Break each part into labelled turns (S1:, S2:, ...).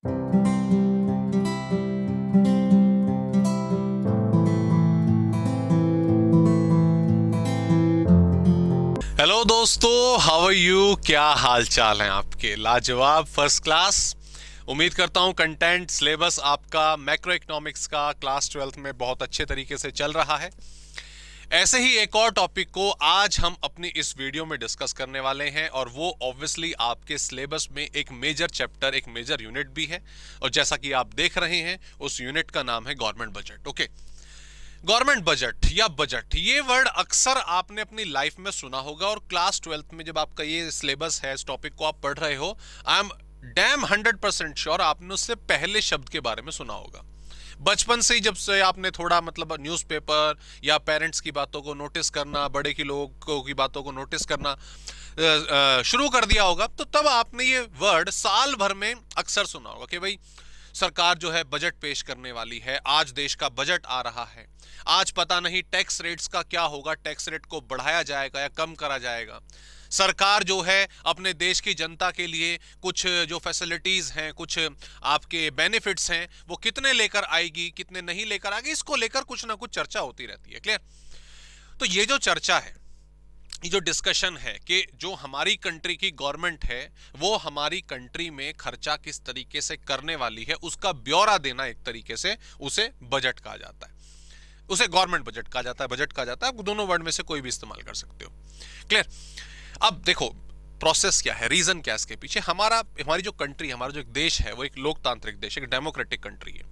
S1: Hello दोस्तों, how are you? क्या हाल चाल हैं आपके? लाजवाब, फर्स्ट क्लास। उम्मीद करता हूं कंटेंट सिलेबस आपका मैक्रो इकोनॉमिक्स का क्लास 12th में बहुत अच्छे तरीके से चल रहा है। ऐसे ही एक और टॉपिक को आज हम अपनी इस वीडियो में डिस्कस करने वाले हैं, और वो ऑब्वियसली आपके सिलेबस में एक मेजर चैप्टर, एक मेजर यूनिट भी है। और जैसा कि आप देख रहे हैं, उस यूनिट का नाम है government budget. Okay, government budget या बजट, ये वर्ड अक्सर आपने अपनी लाइफ में सुना होगा, और क्लास 12th में जब आपका ये सिलेबस है, इस टॉपिक को आप पढ़ रहे हो, आई एम डैम 100% श्योर आपने उससे पहले शब्द के बारे में सुना होगा। बचपन से ही जब से आपने थोड़ा मतलब न्यूज़पेपर या पेरेंट्स की बातों को नोटिस करना, बड़े की लोगों की बातों को नोटिस करना शुरू कर दिया होगा, तो तब आपने ये वर्ड साल भर में अक्सर सुना होगा कि भाई सरकार जो है बजट पेश करने वाली है, आज देश का बजट आ रहा है, आज पता नहीं टैक्स रेट्स का क्या होगा, टैक्स रेट को बढ़ाया जाएगा या कम करा जाएगा, सरकार जो है अपने देश की जनता के लिए कुछ जो फैसिलिटीज हैं, कुछ आपके बेनिफिट्स हैं, वो कितने लेकर आएगी, कितने नहीं लेकर आएगी, इसको लेकर कुछ ना कुछ चर्चा होती रहती है। क्लियर? तो ये जो चर्चा है, ये जो डिस्कशन है कि जो हमारी कंट्री की गवर्नमेंट है वो हमारी कंट्री में खर्चा किस तरीके से करने वाली है, उसका ब्यौरा देना, एक तरीके से उसे बजट कहा जाता है, उसे गवर्नमेंट बजट कहा जाता है, बजट कहा जाता है। आप दोनों वर्ड में से कोई भी इस्तेमाल कर सकते हो। क्लियर? अब देखो प्रोसेस क्या है, रीजन क्या है इसके पीछे। हमारी जो कंट्री, हमारा जो एक देश है, वो एक लोकतांत्रिक देश, एक डेमोक्रेटिक कंट्री है।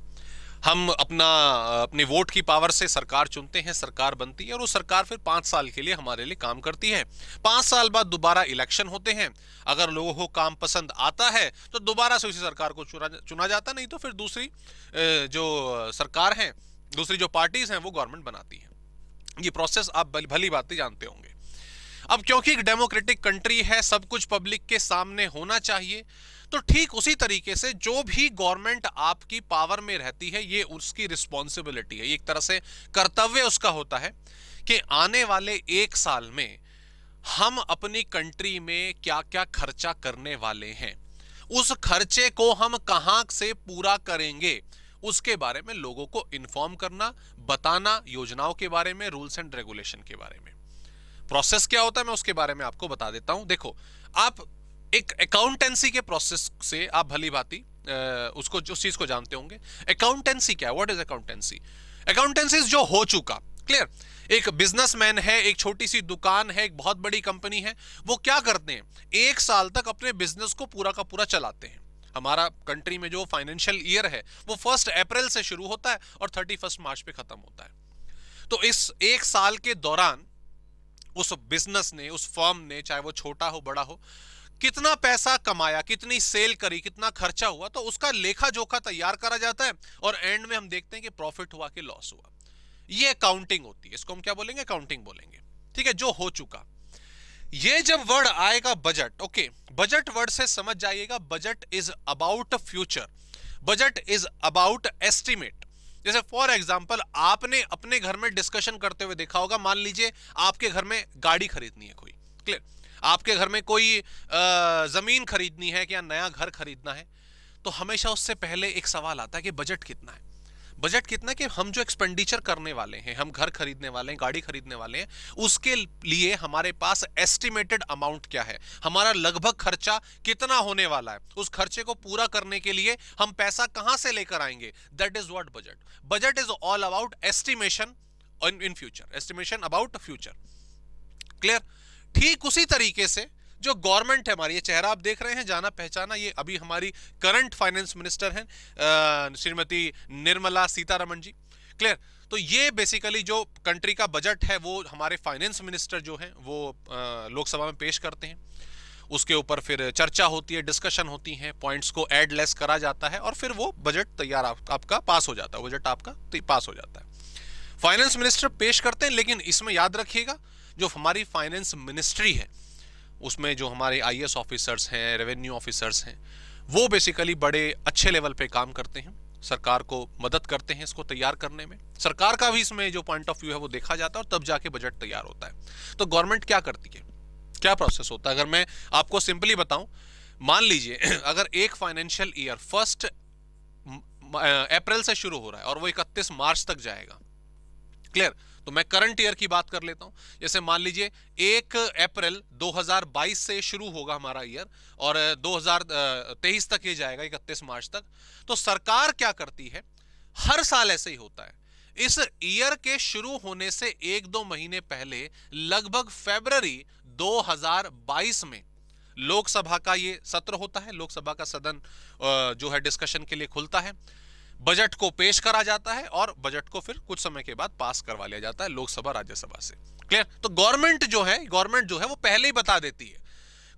S1: हम अपने वोट की पावर से सरकार चुनते हैं, सरकार बनती है, और वो सरकार फिर 5 साल के लिए हमारे लिए काम करती है। 5 साल बाद दोबारा इलेक्शन होते हैं। अगर लोगों को काम पसंद आता है तो दोबारा से उसी सरकार को चुना जाता, नहीं तो फिर दूसरी जो सरकार है, दूसरी जो पार्टीज हैं, वो गवर्नमेंट बनाती है। ये प्रोसेस आप भली बात जानते होंगे। अब क्योंकि एक डेमोक्रेटिक कंट्री है, सब कुछ पब्लिक के सामने होना चाहिए, तो ठीक उसी तरीके से जो भी गवर्नमेंट आपकी पावर में रहती है, ये उसकी रिस्पॉन्सिबिलिटी है, एक तरह से कर्तव्य उसका होता है कि आने वाले 1 साल में हम अपनी कंट्री में क्या क्या खर्चा करने वाले हैं, उस खर्चे को हम कहां से पूरा करेंगे, उसके बारे में लोगों को इन्फॉर्म करना, बताना, योजनाओं के बारे में, रूल्स एंड रेगुलेशन के बारे में। प्रोसेस क्या होता है मैं उसके बारे में आपको बता देता हूं। देखो, आप एक अकाउंटेंसी के प्रोसेस से आप भली भांति उसको, उस चीज को जानते होंगे। अकाउंटेंसी क्या है? What is accountancy? अकाउंटेंसी जो हो चुका। क्लियर? एक बिजनेसमैन है, एक छोटी सी दुकान है, एक बहुत बड़ी कंपनी है, वो क्या करते हैं, 1 साल तक अपने बिजनेस को पूरा का पूरा चलाते हैं। हमारा कंट्री में जो फाइनेंशियल ईयर है वो 1 अप्रैल से शुरू होता है और 31 मार्च पे खत्म होता है। तो इस 1 साल के दौरान उस बिजनेस ने, उस फर्म ने, चाहे वो छोटा हो बड़ा हो, कितना पैसा कमाया, कितनी सेल करी, कितना खर्चा हुआ, तो उसका लेखा जोखा तैयार करा जाता है, और एंड में हम देखते हैं कि प्रॉफिट हुआ कि लॉस हुआ। ये अकाउंटिंग होती है, इसको हम क्या बोलेंगे? अकाउंटिंग बोलेंगे। ठीक है, जो हो चुका। ये जब वर्ड आएगा बजट, ओके, बजट वर्ड से समझ जाइएगा, budget is about future, budget is about estimate. जैसे फॉर एग्जांपल आपने अपने घर में डिस्कशन करते हुए देखा होगा, मान लीजिए आपके घर में गाड़ी खरीदनी है कोई। क्लियर? आपके घर में कोई जमीन खरीदनी है या नया घर खरीदना है, तो हमेशा उससे पहले एक सवाल आता है कि बजट कितना है। बजट कितना, कि हम जो एक्सपेंडिचर करने वाले हैं, हम घर खरीदने वाले हैं, गाड़ी खरीदने वाले हैं, उसके लिए हमारे पास एस्टिमेटेड अमाउंट क्या है, हमारा लगभग खर्चा कितना होने वाला है, उस खर्चे को पूरा करने के लिए हम पैसा कहां से लेकर आएंगे। That is what budget. Budget is all about estimation in future, estimation about future. Clear? ठीक उसी तरीके से जो गवर्नमेंट है हमारी, ये चेहरा आप देख रहे हैं, जाना पहचाना, ये अभी हमारी करंट फाइनेंस मिनिस्टर हैं श्रीमती निर्मला सीतारमण जी। क्लियर? तो ये बेसिकली जो कंट्री का बजट है वो हमारे फाइनेंस मिनिस्टर जो हैं वो लोकसभा में पेश करते हैं। उसके ऊपर फिर चर्चा होती है, डिस्कशन होती है, पॉइंट्स को ऐड लेस करा जाता है, और फिर वो बजट तैयार आपका पास हो जाता है, बजट आपका पास हो जाता है। फाइनेंस मिनिस्टर पेश करते हैं, लेकिन इसमें याद रखिएगा जो हमारी फाइनेंस मिनिस्ट्री है उसमें जो हमारे आईएएस ऑफिसर्स हैं, रेवेन्यू ऑफिसर्स हैं, वो बेसिकली बड़े अच्छे लेवल पे काम करते हैं, सरकार को मदद करते हैं इसको तैयार करने में। सरकार का भी इसमें जो पॉइंट ऑफ व्यू है वो देखा जाता है, और तब जाके बजट तैयार होता है। तो गवर्नमेंट क्या करती है, क्या प्रोसेस होता है, अगर मैं आपको सिंपली बताऊं, मान लीजिए अगर एक फाइनेंशियल ईयर 1 अप्रैल से शुरू हो रहा है और वो 31 मार्च तक जाएगा, क्लियर, तो मैं करंट ईयर की बात कर लेता हूं। जैसे मान लीजिए 1 अप्रैल 2022 से शुरू होगा हमारा ईयर और 2023 तक ये जाएगा 31 मार्च तक। तो सरकार क्या करती है, हर साल ऐसे ही होता है, इस ईयर के शुरू होने से 1-2 महीने पहले लगभग फरवरी 2022 में लोकसभा का ये सत्र होता है, लोकसभा का सदन जो है डिस्कशन के लिए खुलता है, बजट को पेश करा जाता है और बजट को फिर कुछ समय के बाद पास करवा लिया जाता है लोकसभा राज्यसभा से, क्लियर। तो गवर्नमेंट जो है वो पहले ही बता देती है,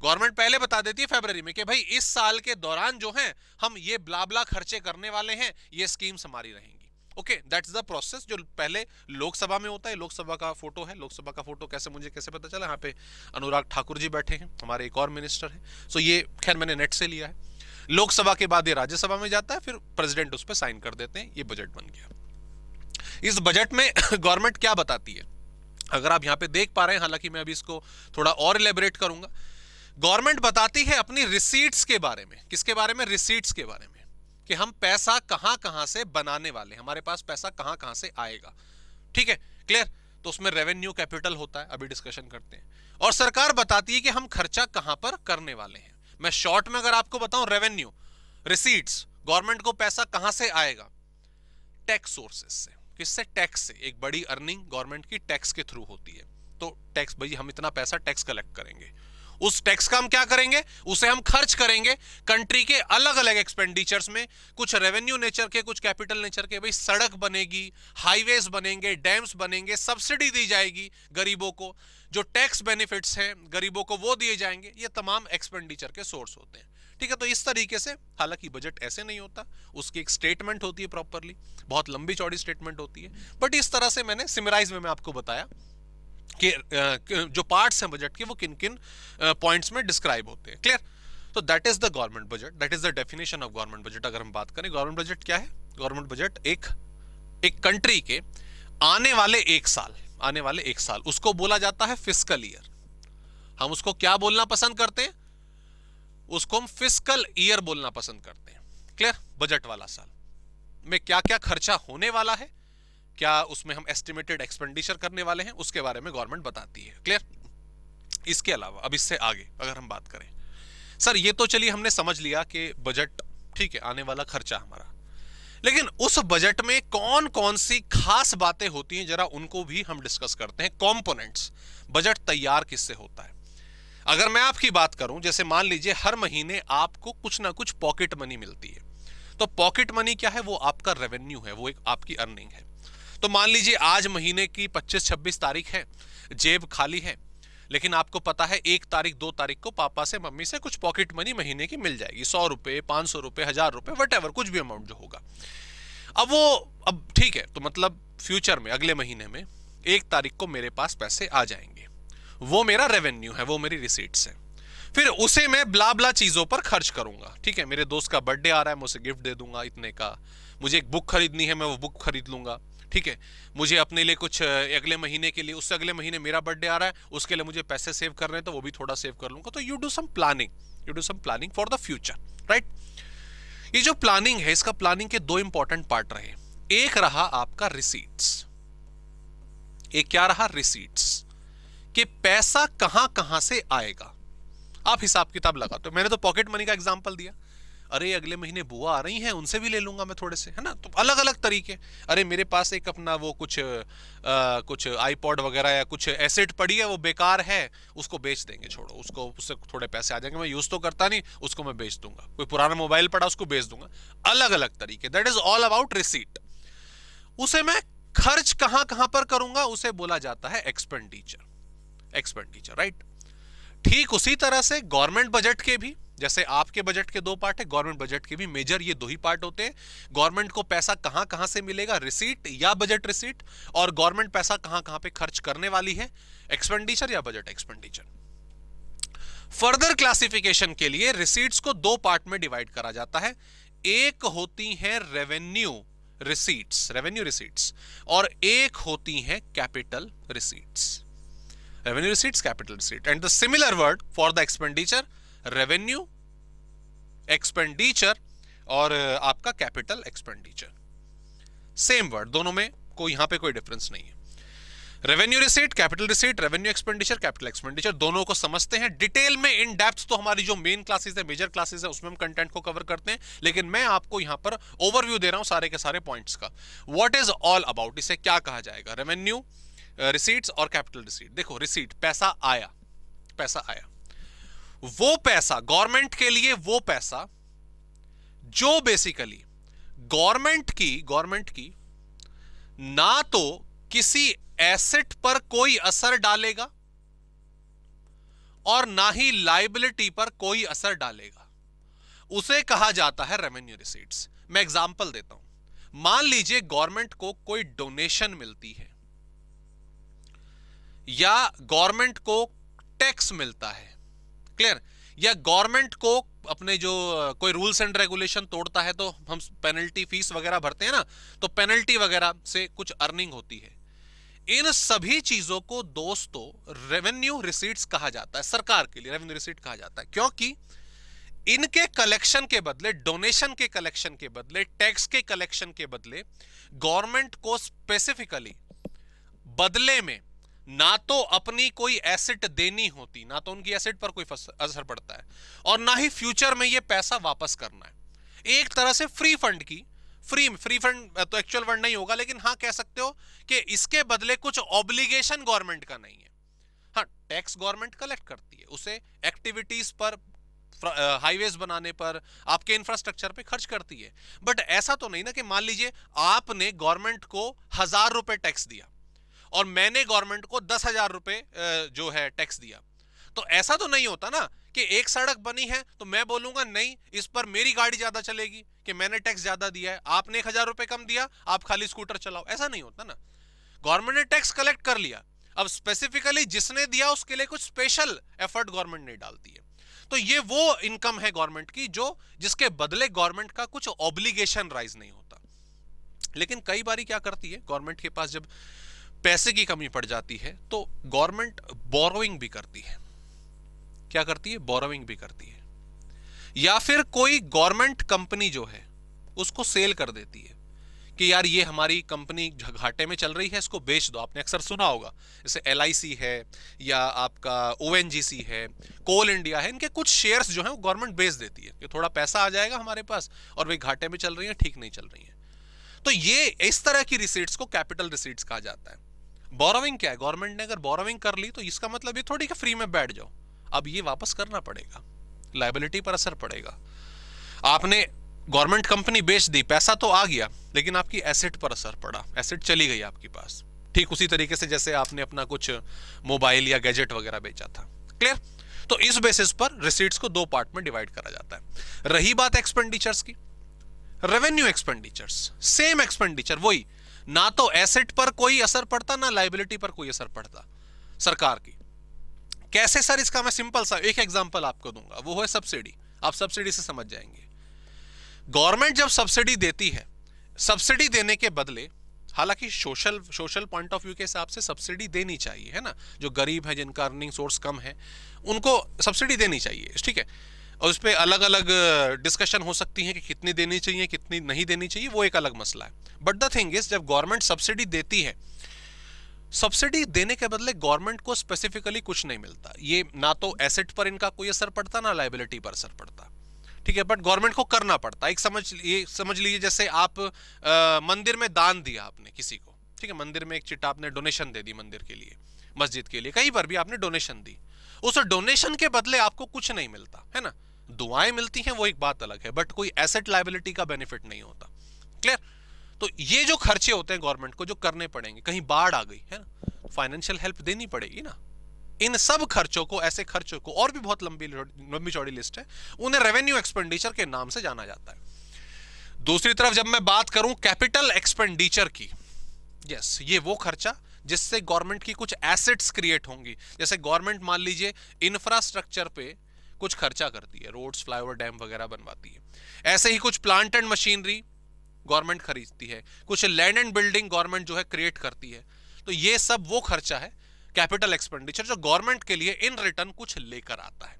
S1: गवर्नमेंट पहले बता देती है फरवरी में कि भाई इस साल के दौरान जो है हम ये ब्ला खर्चे करने वाले हैं, ये स्कीम्स हमारी रहेंगी। ओके, दैट्स द प्रोसेस जो पहले लोकसभा में होता है। लोकसभा का फोटो है, लोकसभा का फोटो कैसे पता चला, यहाँ पे अनुराग ठाकुर जी बैठे हैं, हमारे एक और मिनिस्टर हैं। सो ये खैर मैंने नेट से लिया है। लोकसभा के बाद ये राज्यसभा में जाता है, फिर प्रेसिडेंट उस पर साइन कर देते हैं, ये बजट बन गया। इस बजट में गवर्नमेंट क्या बताती है, अगर आप यहां पे देख पा रहे हैं, हालांकि मैं अभी इसको थोड़ा और इलेबोरेट करूंगा। गवर्नमेंट बताती है अपनी रिसीट्स के बारे में, किसके बारे में, रिसीट्स के बारे में, कि हम पैसा कहां कहां से बनाने वाले हैं, हमारे पास पैसा कहां कहां से आएगा, ठीक है, क्लियर। तो उसमें रेवेन्यू कैपिटल होता है, अभी डिस्कशन करते हैं। और सरकार बताती है कि हम खर्चा कहां पर करने वाले हैं। मैं शॉर्ट में अगर आपको बताऊं, रेवेन्यू, रिसीट्स, गवर्नमेंट को पैसा कहां से आएगा, टैक्स सोर्सेस से। किससे, टैक्स से। एक बड़ी अर्निंग गवर्नमेंट की टैक्स के थ्रू होती है। तो टैक्स, भाई हम इतना पैसा टैक्स कलेक्ट करेंगे, उस टैक्स का हम क्या करेंगे, उसे हम खर्च करेंगे कंट्री के अलग अलग एक्सपेंडिचर्स में, कुछ रेवेन्यू नेचर के, कुछ कैपिटल नेचर के। भाई सड़क बनेगी, हाईवेज बनेंगे, डैम्स बनेंगे, सब्सिडी दी जाएगी गरीबों को, जो टैक्स बेनिफिट्स हैं गरीबों को वो दिए जाएंगे। ये तमाम एक्सपेंडिचर के सोर्स होते हैं, ठीक है। तो इस तरीके से, हालांकि बजट ऐसे नहीं होता, उसकी एक स्टेटमेंट होती है प्रॉपरली, बहुत लंबी चौड़ी स्टेटमेंट होती है, बट इस तरह से मैंने सिमराइज में मैं आपको बताया कि जो पार्ट्स हैं बजट के वो किन किन पॉइंट्स में डिस्क्राइब होते हैं, क्लियर। तो that is the government budget, that is the definition of government budget. अगर हम बात करें गवर्नमेंट बजट क्या है, गवर्नमेंट बजट एक कंट्री के आने वाले एक साल उसको बोला जाता है फिस्कल ईयर। हम उसको क्या बोलना पसंद करते हैं, उसको हम फिस्कल ईयर बोलना पसंद करते हैं, क्लियर। बजट वाला साल में क्या क्या खर्चा होने वाला है, क्या उसमें हम एस्टिमेटेड एक्सपेंडिचर करने वाले हैं, उसके बारे में गवर्नमेंट बताती है, क्लियर। इसके अलावा अब इससे आगे अगर हम बात करें, सर ये तो चलिए हमने समझ लिया कि बजट, ठीक है, आने वाला खर्चा हमारा, लेकिन उस बजट में कौन कौन सी खास बातें होती हैं, जरा उनको भी हम डिस्कस करते हैं। कंपोनेंट्स, बजट तैयार किससे होता है। अगर मैं आपकी बात करूं, जैसे मान लीजिए हर महीने आपको कुछ ना कुछ पॉकेट मनी मिलती है, तो पॉकेट मनी क्या है, वो आपका रेवेन्यू है, वो एक आपकी अर्निंग है। तो मान लीजिए आज महीने की 25-26 तारीख है, जेब खाली है, लेकिन आपको पता है 1 तारीख 2 तारीख को पापा से मम्मी से कुछ पॉकेट मनी महीने की मिल जाएगी, 100 रुपए, 500 रुपए, 1000 रुपए, वट कुछ भी अमाउंट जो होगा। अब ठीक है, तो मतलब फ्यूचर में अगले महीने में 1 तारीख को मेरे पास पैसे आ जाएंगे, वो मेरा रेवेन्यू है, वो मेरी रिसीट्स है। फिर उसे मैं ब्ला ब्ला चीजों पर खर्च करूंगा, ठीक है। मेरे दोस्त का बर्थडे आ रहा है, मैं उसे गिफ्ट दे दूंगा इतने का, मुझे एक बुक खरीदनी है, मैं वो बुक खरीद लूंगा, ठीक है। मुझे अपने लिए कुछ अगले महीने के लिए, उससे अगले महीने मेरा बर्थडे आ रहा है, उसके लिए मुझे पैसे सेव करने हैं, तो वो भी थोड़ा सेव कर लूंगा। तो you do some planning for the future, right. ये जो प्लानिंग है, इसका प्लानिंग के 2 इंपॉर्टेंट पार्ट रहे। एक रहा आपका रिसीट्स, एक क्या रहा, रिसीट्स, कि पैसा कहां कहां से आएगा। आप हिसाब किताब लगाते हो, मैंने तो पॉकेट मनी का एग्जांपल दिया, अरे अगले महीने बुआ आ रही हैं, उनसे भी ले लूंगा मैं थोड़े से, है ना। तो अलग अलग तरीके, अरे मेरे पास एक अपना वो कुछ आईपॉड वगैरह या कुछ एसेट पड़ी है, वो बेकार है, उसको बेच देंगे, छोड़ो उसको, उससे थोड़े पैसे आ जाएंगे, मैं यूज तो करता नहीं, उसको मैं बेच दूंगा। कोई पुराना मोबाइल पड़ा, उसको बेच दूंगा। अलग अलग तरीके, that is all about receipt. उसे मैं खर्च कहां कहां पर करूंगा, उसे बोला जाता है एक्सपेंडिचर, राइट। ठीक उसी तरह से गवर्नमेंट बजट के भी, जैसे आपके बजट के 2 पार्ट है, गवर्नमेंट बजट के भी मेजर ये 2 ही पार्ट होते हैं। गवर्नमेंट को पैसा कहां कहां से मिलेगा, रिसीट या बजट रिसीट, और गवर्नमेंट पैसा कहां कहां पे खर्च करने वाली है, एक्सपेंडिचर या बजट एक्सपेंडिचर। फर्दर क्लासिफिकेशन के लिए रिसीट्स को 2 पार्ट में डिवाइड करा जाता है। एक होती है रेवेन्यू रिसीट्स, और एक होती है capital receipts. Revenue receipts, capital receipt, and the similar word for the expenditure, revenue expenditure और आपका कैपिटल एक्सपेंडिचर, सेम वर्ड, दोनों में कोई यहां पे कोई डिफरेंस नहीं है। Revenue receipt, capital receipt, revenue expenditure, capital expenditure, दोनों को समझते हैं डिटेल में। इन डेप्थ तो हमारी जो मेन क्लासेस है, मेजर क्लासेस है, उसमें हम कंटेंट को कवर करते हैं, लेकिन मैं आपको यहां पर ओवरव्यू दे रहा हूं सारे के सारे पॉइंट्स का। व्हाट इज ऑल अबाउट, इसे क्या कहा जाएगा, रेवेन्यू रिसीट्स और कैपिटल रिसीट। देखो रिसीट, पैसा आया, पैसा आया, वो पैसा गवर्नमेंट के लिए, वो पैसा जो बेसिकली गवर्नमेंट की ना तो किसी एसेट पर कोई असर डालेगा और ना ही लायबिलिटी पर कोई असर डालेगा, उसे कहा जाता है रेवेन्यू रिसीट्स। मैं एग्जांपल देता हूं, मान लीजिए गवर्नमेंट को कोई डोनेशन मिलती है या गवर्नमेंट को टैक्स मिलता है, क्लियर, या गवर्नमेंट को अपने जो कोई रूल्स एंड रेगुलेशन तोड़ता है तो हम पेनल्टी फीस वगैरह भरते हैं ना, तो पेनल्टी वगैरह से कुछ अर्निंग होती है। इन सभी चीजों को दोस्तों रेवेन्यू रिसीट्स कहा जाता है, सरकार के लिए रेवेन्यू रिसीट कहा जाता है, क्योंकि इनके कलेक्शन के बदले, डोनेशन के कलेक्शन के बदले, टैक्स के कलेक्शन के बदले गवर्नमेंट को स्पेसिफिकली बदले में ना तो अपनी कोई एसेट देनी होती, ना तो उनकी एसेट पर कोई असर पड़ता है, और ना ही फ्यूचर में ये पैसा वापस करना है। एक तरह से फ्री फंड की, फ्री फंड तो एक्चुअल फंड नहीं होगा, लेकिन हाँ कह सकते हो कि इसके बदले कुछ ऑब्लिगेशन गवर्नमेंट का नहीं है। हाँ, टैक्स गवर्नमेंट कलेक्ट करती है, उसे एक्टिविटीज पर, हाईवेज बनाने पर, आपके इंफ्रास्ट्रक्चर पे खर्च करती है। बट ऐसा तो नहीं ना कि मान लीजिए आपने गवर्नमेंट को 1000 रुपए टैक्स दिया और मैंने गवर्नमेंट को 10,000 रुपए जो है टैक्स दिया, तो ऐसा तो नहीं होता ना कि एक सड़क बनी है तो मैं बोलूंगा नहीं इस पर मेरी गाड़ी ज्यादा चलेगी कि मैंने टैक्स ज्यादा दिया है, आपने 1000 रुपए कम दिया, आप खाली स्कूटर चलाओ, ऐसा नहीं होता ना। गवर्नमेंट ने टैक्स कलेक्ट कर लिया, अब स्पेसिफिकली जिसने दिया उसके लिए कुछ स्पेशल एफर्ट गवर्नमेंट नहीं डालती है। तो ये वो इनकम है गवर्नमेंट की जो, जिसके बदले गवर्नमेंट का कुछ ऑब्लिगेशन राइज नहीं होता। लेकिन कई बार क्या करती है गवर्नमेंट के पास, जब पैसे की कमी पड़ जाती है तो गवर्नमेंट बोरोइंग भी करती है। क्या करती है? बोरोइंग भी करती है, या फिर कोई गवर्नमेंट कंपनी जो है उसको सेल कर देती है कि यार ये हमारी कंपनी घाटे में चल रही है, इसको बेच दो। आपने अक्सर सुना होगा, जैसे LIC है या आपका ONGC है, कोल इंडिया है, इनके कुछ शेयर्स जो है वो गवर्नमेंट बेच देती है कि थोड़ा पैसा आ जाएगा हमारे पास, और वे घाटे में चल रही है, ठीक नहीं चल रही है। तो ये इस तरह की रिसीट्स को कैपिटल रिसीट्स कहा जाता है। बोरोविंग क्या है? गवर्नमेंट ने अगर बोरोविंग कर ली तो इसका मतलब ये थोड़ी कि फ्री में बैठ जाओ, अब ये वापस करना पड़ेगा, लायबिलिटी पर असर पड़ेगा। आपने गवर्नमेंट कंपनी बेच दी, पैसा तो आ गया, लेकिन आपकी एसेट पर असर पड़ा, एसेट चली गई आपके पास। ठीक उसी तरीके से जैसे आपने अपना कुछ मोबाइल या गैजेट वगैरह बेचा था। क्लियर? तो इस बेसिस पर रिसीट्स को दो पार्ट में डिवाइड करा जाता है। रही बात एक्सपेंडिचर्स की, रेवेन्यू एक्सपेंडिचर्स, सेम एक्सपेंडिचर, वही, ना तो एसेट पर कोई असर पड़ता, ना लायबिलिटी पर कोई असर पड़ता सरकार की। कैसे सर? इसका मैं सिंपल सा एक एग्जांपल आपको दूंगा, वो है सब्सिडी। आप सब्सिडी से समझ जाएंगे। गवर्नमेंट जब सब्सिडी देती है, सब्सिडी देने के बदले, हालांकि सोशल पॉइंट ऑफ व्यू के हिसाब से सब्सिडी देनी चाहिए, है ना, जो गरीब है, जिनका अर्निंग सोर्स कम है, उनको सब्सिडी देनी चाहिए, ठीक है। और उस पर अलग अलग डिस्कशन हो सकती है कि कितनी देनी चाहिए, कितनी नहीं देनी चाहिए, वो एक अलग मसला है। बट द थिंग इज, जब गवर्नमेंट सब्सिडी देती है, सब्सिडी देने के बदले गवर्नमेंट को स्पेसिफिकली कुछ नहीं मिलता। ये ना तो एसेट पर इनका कोई असर पड़ता, ना लायबिलिटी पर असर पड़ता, ठीक है। बट गवर्नमेंट को करना पड़ता। एक समझ लीजिए जैसे आप मंदिर में दान दिया आपने किसी को, ठीक है, मंदिर में एक चिट्टा आपने डोनेशन दे दी, मंदिर के लिए, मस्जिद के लिए, कहीं पर भी आपने डोनेशन दी, उस डोनेशन के बदले आपको कुछ नहीं मिलता, है ना, दुआएं मिलती हैं, वो एक बात अलग है, बट कोई एसेट लायबिलिटी का बेनिफिट नहीं होता। क्लियर? तो ये जो खर्चे होते हैं गवर्नमेंट को, जो करने पड़ेंगे, कहीं बाढ़ आ गई है ना, फाइनेंशियल हेल्प देनी पड़ेगी ना, इन सब खर्चों को, ऐसे खर्चों को, और भी बहुत लंबी चौड़ी लिस्ट है, उन्हें रेवेन्यू एक्सपेंडिचर के नाम से जाना जाता है। दूसरी तरफ जब मैं बात करूं कैपिटल एक्सपेंडिचर की, यस, ये वो खर्चा जिससे गवर्नमेंट की कुछ एसेट्स क्रिएट होंगी। जैसे गवर्नमेंट मान लीजिए इंफ्रास्ट्रक्चर पे कुछ खर्चा करती है, रोड्स, फ्लाईओवर, डैम वगैरह बनवाती है। ऐसे ही कुछ प्लांट एंड मशीनरी गवर्नमेंट खरीदती है, कुछ लैंड एंड बिल्डिंग गवर्नमेंट जो है क्रिएट करती है। तो ये सब वो खर्चा है कैपिटल एक्सपेंडिचर जो गवर्नमेंट के लिए इन रिटर्न कुछ लेकर आता है।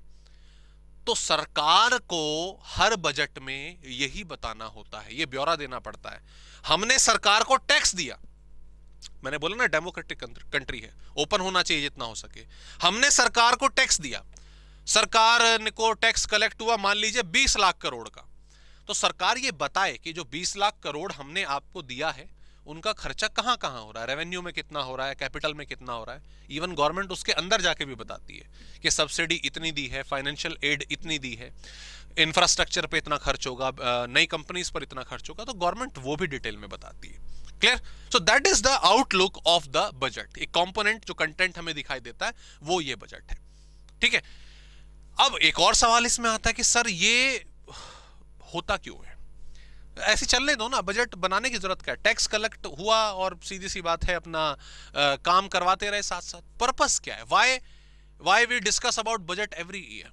S1: तो सरकार को हर बजट में यही बताना होता है, ये ब्यौरा देना पड़ता है। हमने सरकार को टैक्स दिया, मैंने बोला ना डेमोक्रेटिक कंट्री है, ओपन होना चाहिए जितना हो सके। हमने सरकार को टैक्स दिया, सरकार को टैक्स कलेक्ट हुआ मान लीजिए 20 लाख करोड़ का, तो सरकार ये बताए कि जो 20 लाख करोड़ हमने आपको दिया है उनका खर्चा कहां कहां हो रहा है, रेवेन्यू में कितना हो रहा है, कैपिटल में कितना हो रहा है। इवन गवर्नमेंट उसके अंदर जाके भी बताती है कि सब्सिडी इतनी दी है, फाइनेंशियल एड इतनी दी है, इंफ्रास्ट्रक्चर पे इतना खर्च होगा, नई कंपनीज पर इतना खर्च होगा, तो गवर्नमेंट वो भी डिटेल में बताती है। Clear? So that is the outlook of the budget. एक कंपोनेंट जो कंटेंट हमें दिखाई देता है वो ये बजट है। ठीक है, अब एक और सवाल इसमें आता है कि सर ये होता क्यों है, ऐसे चलने दो ना, बजट बनाने की जरूरत क्या है, टैक्स कलेक्ट हुआ और सीधी सी बात है अपना काम करवाते रहे साथ साथ। पर्पस क्या है, why we discuss about budget every year?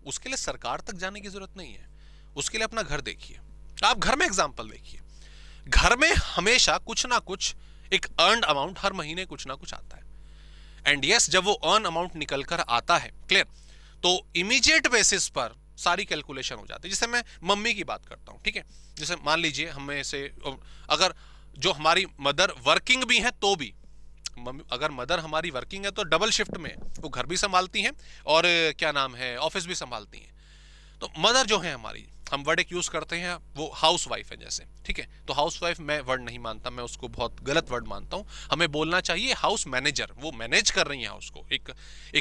S1: उसके लिए सरकार तक जाने की जरूरत नहीं है, उसके लिए अपना घर देखिए। आप घर में एग्जांपल देखिए, घर में हमेशा कुछ ना कुछ एक अर्न्ड अमाउंट हर महीने कुछ ना कुछ आता है, एंड यस जब वो अर्न अमाउंट निकल कर आता है, क्लियर, तो इमीडिएट बेसिस पर सारी कैलकुलेशन हो जाती है। जैसे मैं मम्मी की बात करता हूं, ठीक है, जैसे मान लीजिए हमें से अगर जो हमारी मदर वर्किंग भी है तो भी, अगर मदर हमारी वर्किंग है तो डबल शिफ्ट में वो घर भी संभालती हैं और क्या नाम है ऑफिस भी संभालती हैं। तो मदर जो है हमारी, हम वर्ड एक यूज करते हैं वो हाउस वाइफ है जैसे, ठीक है, तो हाउस वाइफ मैं वर्ड नहीं मानता, मैं उसको बहुत गलत वर्ड मानता हूं। हमें बोलना चाहिए हाउस मैनेजर, वो मैनेज कर रही है हाउस को।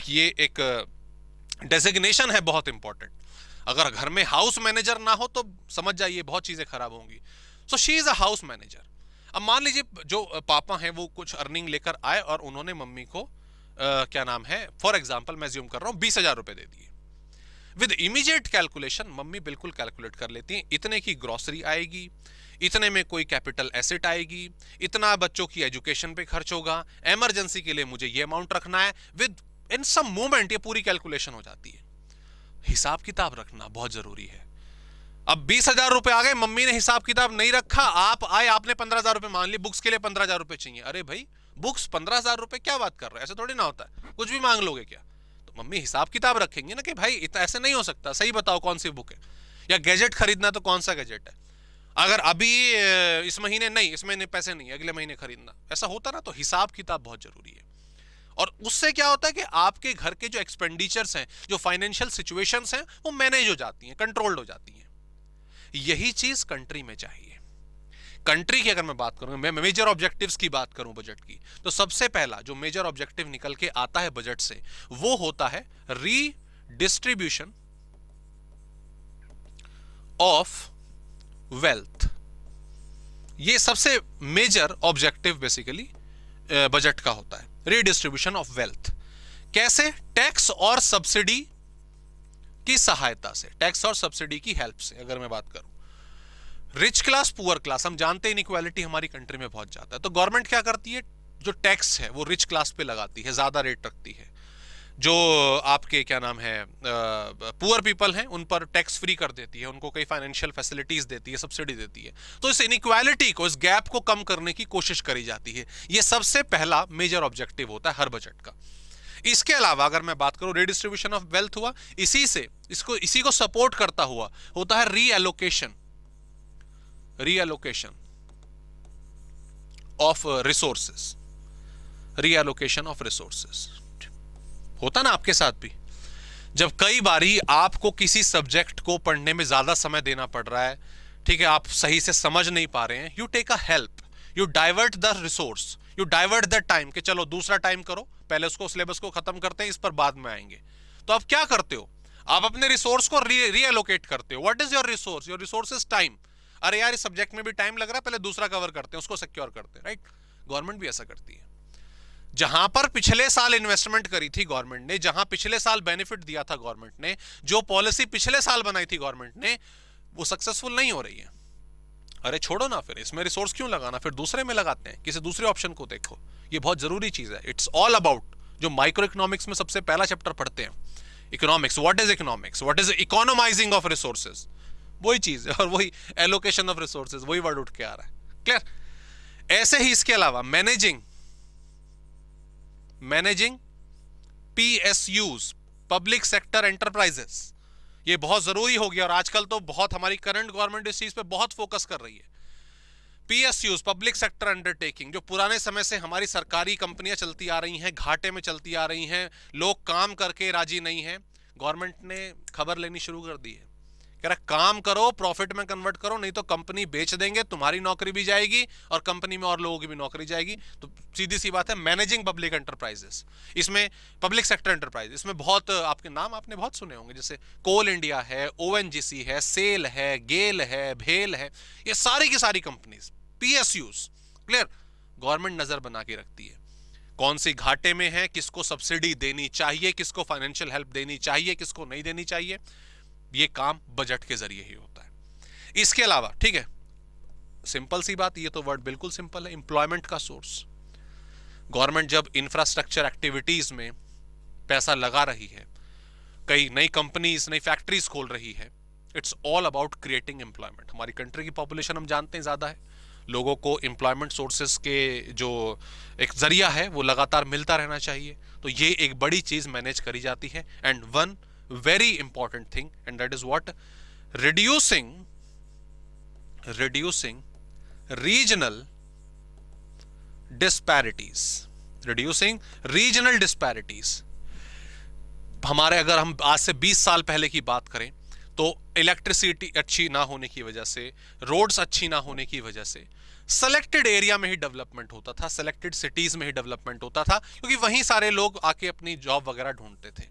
S1: ये एक डेजिग्नेशन है बहुत इंपॉर्टेंट। अगर घर में हाउस मैनेजर ना हो तो समझ जाइए बहुत चीजें खराब होंगी। So she is a house manager. अब मान लीजिए जो पापा हैं वो कुछ अर्निंग लेकर आए और उन्होंने मम्मी को क्या नाम है, फॉर एग्जाम्पल मैं ज्यूम कर रहा हूं 20,000 रुपए दे दिए। विद इमीडिएट कैलकुलेशन मम्मी बिल्कुल कैलकुलेट कर लेती हैं, इतने की ग्रोसरी आएगी, इतने में कोई कैपिटल एसेट आएगी, इतना बच्चों की एजुकेशन पे खर्च होगा, इमरजेंसी के लिए मुझे ये अमाउंट रखना है। विद इन सम मोमेंट ये पूरी कैलकुलेशन हो जाती है। हिसाब किताब रखना बहुत जरूरी है। अब 20,000 रुपए आ गए, मम्मी ने हिसाब किताब नहीं रखा, आप आए आपने 15,000 रुपए मांग लिए, बुक्स के लिए 15,000 रुपए चाहिए। अरे भाई बुक्स 15,000 रुपए क्या बात कर रहे हैं, ऐसे थोड़ी ना होता है, कुछ भी मांग लोगे क्या? तो मम्मी हिसाब किताब रखेंगे ना कि भाई इतना ऐसे नहीं हो सकता, सही बताओ कौन सी बुक है, या गैजेट खरीदना तो कौन सा गैजेट है, अगर अभी इस महीने नहीं, इस महीने पैसे नहीं, अगले महीने खरीदना, ऐसा होता ना। तो हिसाब किताब बहुत जरूरी है। और उससे क्या होता है कि आपके घर के जो एक्सपेंडिचर्स हैं, जो फाइनेंशियल सिचुएशंस हैं, वो मैनेज हो जाती हैं, कंट्रोल्ड हो जाती हैं। यही चीज कंट्री में चाहिए। कंट्री की अगर मैं बात करूं, मैं मेजर ऑब्जेक्टिव्स की बात करूं बजट की, तो सबसे पहला जो मेजर ऑब्जेक्टिव निकल के आता है बजट से वो होता है रीडिस्ट्रीब्यूशन ऑफ वेल्थ। ये सबसे मेजर ऑब्जेक्टिव बेसिकली बजट का होता है, रीडिस्ट्रीब्यूशन ऑफ वेल्थ। कैसे? टैक्स और सब्सिडी की सहायता से, टैक्स और सब्सिडी की हेल्प से। अगर मैं बात करूं रिच क्लास पुअर क्लास, हम जानते हैं इनइक्वालिटी हमारी कंट्री में बहुत ज्यादा है, तो गवर्नमेंट क्या करती है, जो टैक्स है वो रिच क्लास पे लगाती है, ज्यादा रेट रखती है। जो आपके क्या नाम है पुअर पीपल हैं उन पर टैक्स फ्री कर देती है, उनको कई फाइनेंशियल फैसिलिटीज देती है, सब्सिडी देती है। तो इस इनइक्वालिटी को, इस गैप को कम करने की कोशिश करी जाती है। यह सबसे पहला मेजर ऑब्जेक्टिव होता है हर बजट का। इसके अलावा अगर मैं बात करूं रिडिस्ट्रीब्यूशन ऑफ वेल्थ हुआ, इसी को सपोर्ट करता हुआ होता है reallocation of resources. Reallocation of resources होता ना आपके साथ भी, जब कई बारी आपको किसी सब्जेक्ट को पढ़ने में ज्यादा समय देना पड़ रहा है, ठीक है, आप सही से समझ नहीं पा रहे हैं, you take a help, you divert the resource, you divert the time, कि चलो दूसरा टाइम करो, पहले उसको सिलेबस को खत्म करते हैं, इस पर बाद में आएंगे। तो आप क्या करते हो, आप अपने रिसोर्स को रीएलोकेट करते हो। What is your resource? Your resource is time. अरे यार इस सब्जेक्ट में भी टाइम लग रहा है, पहले दूसरा कवर करते हैं, उसको सिक्योर करते हैं, राइट? गवर्नमेंट भी ऐसा करती है। जहां पर पिछले साल इन्वेस्टमेंट करी थी गवर्नमेंट ने, जहां पिछले साल बेनिफिट दिया था गवर्नमेंट ने, जो पॉलिसी पिछले साल बनाई थी गवर्नमेंट ने, वो सक्सेसफुल नहीं हो रही है। अरे छोड़ो ना, फिर इसमें रिसोर्स क्यों लगाना, फिर दूसरे में लगाते हैं, किसी दूसरे ऑप्शन को देखो। ये बहुत जरूरी चीज है। इट्स ऑल अबाउट, जो माइक्रो इकोनॉमिक्स में सबसे पहला चैप्टर पढ़ते हैं, economics, what is economics, what is economizing of resources, वही चीज है, और वही एलोकेशन ऑफ रिसोर्सेज, वही वर्ड उठ के आ रहा है। क्लियर? ऐसे ही इसके अलावा managing PSUs, public sector enterprises, ये बहुत जरूरी हो गया और आजकल तो बहुत हमारी करंट गवर्नमेंट इस चीज पे बहुत फोकस कर रही है। पीएसयूज, पब्लिक सेक्टर अंडरटेकिंग, जो पुराने समय से हमारी सरकारी कंपनियां चलती आ रही हैं, घाटे में चलती आ रही हैं, लोग काम करके राजी नहीं हैं, गवर्नमेंट ने खबर लेनी शुरू कर दी है, कह रहा काम करो, प्रॉफिट में कन्वर्ट करो, नहीं तो कंपनी बेच देंगे, तुम्हारी नौकरी भी जाएगी और कंपनी में और लोगों की भी नौकरी जाएगी। तो सीधी सी बात है, मैनेजिंग पब्लिक एंटरप्राइजेस, इसमें पब्लिक सेक्टर एंटरप्राइज, इसमें बहुत आपके नाम आपने बहुत सुने होंगे, जैसे कोल इंडिया है, ओएनजीसी है, सेल है, गेल है, भेल है, ये सारी की सारी कंपनीज पीएसयूज। क्लियर? गवर्नमेंट नजर बना के रखती है कौन सी घाटे में है, किसको सब्सिडी देनी चाहिए, किसको फाइनेंशियल हेल्प देनी चाहिए, किसको नहीं देनी चाहिए। ये काम बजट के जरिए ही होता है। इसके अलावा, ठीक है, सिंपल सी बात, ये तो वर्ड बिल्कुल सिंपल है, एम्प्लॉयमेंट का सोर्स। गवर्नमेंट जब इंफ्रास्ट्रक्चर एक्टिविटीज में पैसा लगा रही है, कई नई कंपनीज, नई फैक्ट्रीज खोल रही है, it's all about creating employment. हमारी कंट्री की पॉपुलेशन हम जानते हैं ज्यादा है, लोगों को एम्प्लॉयमेंट सोर्सेस के जो एक जरिया है वो लगातार मिलता रहना चाहिए। तो ये एक बड़ी चीज मैनेज करी जाती है। And one very important thing, and that is what, reducing regional disparities। हमारे, अगर हम आज से 20 साल पहले की बात करें तो इलेक्ट्रिसिटी अच्छी ना होने की वजह से, रोड्स अच्छी ना होने की वजह से सेलेक्टेड एरिया में ही डेवलपमेंट होता था, सेलेक्टेड सिटीज में ही डेवलपमेंट होता था, क्योंकि वहीं सारे लोग आके अपनी जॉब वगैरह ढूंढते थे।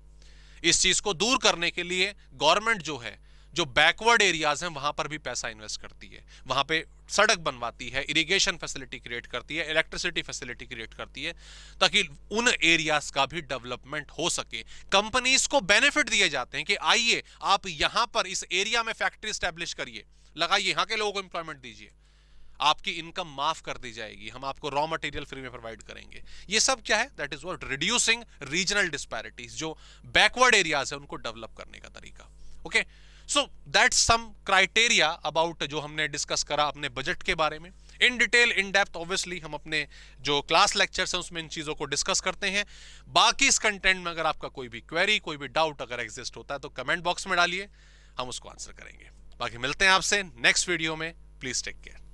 S1: इस चीज को दूर करने के लिए गवर्नमेंट जो है, जो बैकवर्ड एरियाज हैं वहां पर भी पैसा इन्वेस्ट करती है, वहां पे सड़क बनवाती है, इरिगेशन फैसिलिटी क्रिएट करती है, इलेक्ट्रिसिटी फैसिलिटी क्रिएट करती है, ताकि उन एरियाज का भी डेवलपमेंट हो सके। कंपनीज को बेनिफिट दिए जाते हैं कि आइए आप यहां पर इस एरिया में फैक्ट्री स्टैब्लिश करिए, लगाइए, यहां के लोगों को एम्प्लॉयमेंट दीजिए, आपकी इनकम माफ कर दी जाएगी, हम आपको रॉ मटेरियल फ्री में प्रोवाइड करेंगे। ये सब क्या है? That is what reducing regional disparities, जो बैकवर्ड एरियाज है उनको डेवलप करने का तरीका। Okay, so that's some criteria about, जो हमने डिस्कस करा अपने बजट के बारे में in detail, in depth. Obviously हम अपने जो क्लास लेक्चर्स हैं उसमें इन चीजों को डिस्कस करते हैं। बाकी इस कंटेंट में अगर आपका कोई भी क्वेरी, कोई भी डाउट अगर एग्जिस्ट होता है तो कमेंट बॉक्स में डालिए, हम उसको आंसर करेंगे। बाकी मिलते हैं आपसे नेक्स्ट वीडियो में। Please take care.